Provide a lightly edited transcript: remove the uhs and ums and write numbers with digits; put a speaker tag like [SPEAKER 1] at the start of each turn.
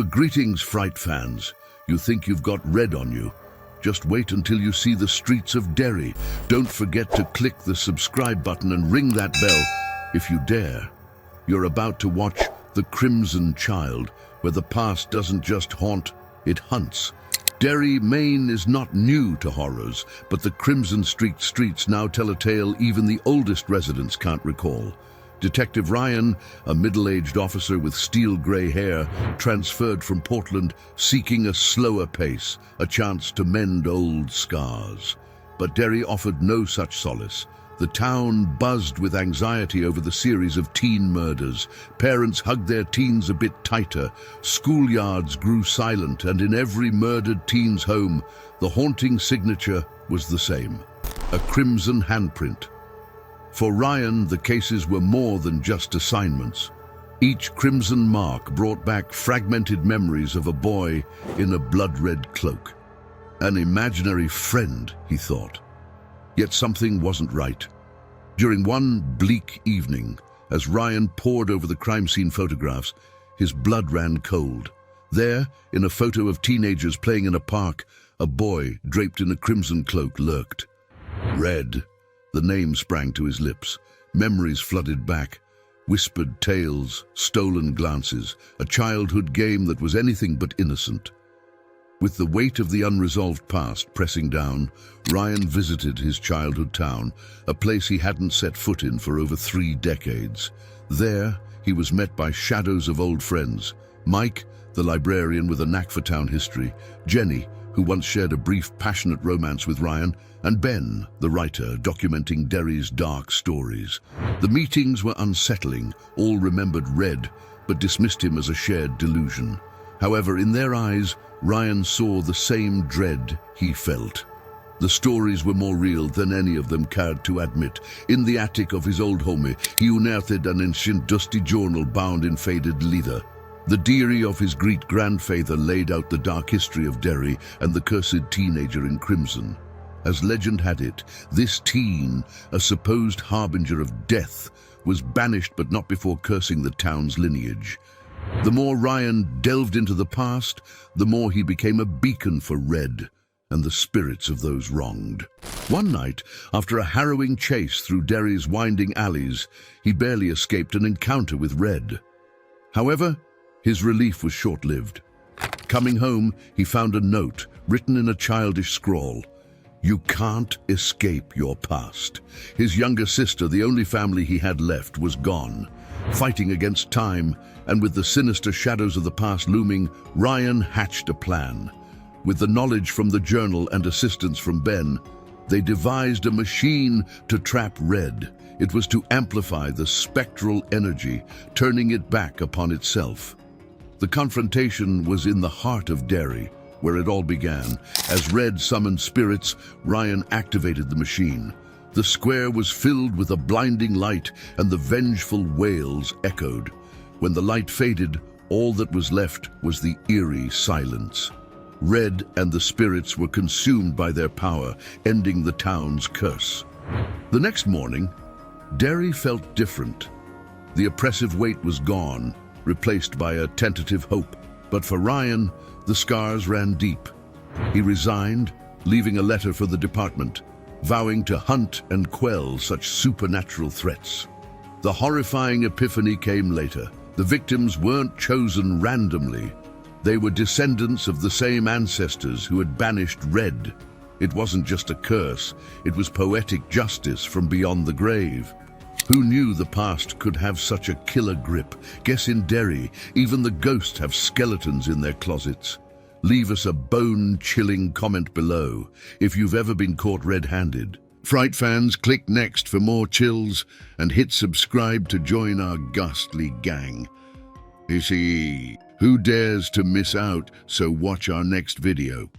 [SPEAKER 1] Greetings, Fright fans. You think you've got Red on you? Just wait until you see the streets of Derry. Don't forget to click the subscribe button and ring that bell if you dare. You're about to watch The Crimson Child, where the past doesn't just haunt, it hunts. Derry, Maine is not new to horrors, but the Crimson Street streets now tell a tale even the oldest residents can't recall. Detective Ryan, a middle-aged officer with steel-grey hair, transferred from Portland, seeking a slower pace, a chance to mend old scars. But Derry offered no such solace. The town buzzed with anxiety over the series of teen murders. Parents hugged their teens a bit tighter. Schoolyards grew silent, and in every murdered teen's home, the haunting signature was the same: a crimson handprint. For Ryan, the cases were more than just assignments. Each crimson mark brought back fragmented memories of a boy in a blood-red cloak. An imaginary friend, he thought. Yet something wasn't right. During one bleak evening, as Ryan pored over the crime scene photographs, his blood ran cold. There, in a photo of teenagers playing in a park, a boy draped in a crimson cloak lurked. Red. The name sprang to his lips. Memories flooded back. Whispered tales, stolen glances, a childhood game that was anything but innocent. With the weight of the unresolved past pressing down, Ryan visited his childhood town, a place he hadn't set foot in for over 3 decades. There, he was met by shadows of old friends. Mike, the librarian with a knack for town history, Jenny, who once shared a brief, passionate romance with Ryan, and Ben, the writer, documenting Derry's dark stories. The meetings were unsettling. All remembered Red, but dismissed him as a shared delusion. However, in their eyes, Ryan saw the same dread he felt. The stories were more real than any of them cared to admit. In the attic of his old home, he unearthed an ancient dusty journal bound in faded leather. The diary of his great-grandfather laid out the dark history of Derry and the cursed teenager in crimson. As legend had it, this teen, a supposed harbinger of death, was banished but not before cursing the town's lineage. The more Ryan delved into the past, the more he became a beacon for Red and the spirits of those wronged. One night, after a harrowing chase through Derry's winding alleys, he barely escaped an encounter with Red. However, his relief was short-lived. Coming home, he found a note written in a childish scrawl. "You can't escape your past." His younger sister, the only family he had left, was gone. Fighting against time, and with the sinister shadows of the past looming, Ryan hatched a plan. With the knowledge from the journal and assistance from Ben, they devised a machine to trap Red. It was to amplify the spectral energy, turning it back upon itself. The confrontation was in the heart of Derry, where it all began. As Red summoned spirits, Ryan activated the machine. The square was filled with a blinding light, and the vengeful wails echoed. When the light faded, all that was left was the eerie silence. Red and the spirits were consumed by their power, ending the town's curse. The next morning, Derry felt different. The oppressive weight was gone, replaced by a tentative hope. But for Ryan, the scars ran deep. He resigned, leaving a letter for the department, vowing to hunt and quell such supernatural threats. The horrifying epiphany came later. The victims weren't chosen randomly. They were descendants of the same ancestors who had banished Red. It wasn't just a curse, it was poetic justice from beyond the grave. Who knew the past could have such a killer grip? Guess in Derry, even the ghosts have skeletons in their closets. Leave us a bone-chilling comment below if you've ever been caught red-handed. Fright fans, click next for more chills and hit subscribe to join our ghastly gang. You see, who dares to miss out, so watch our next video.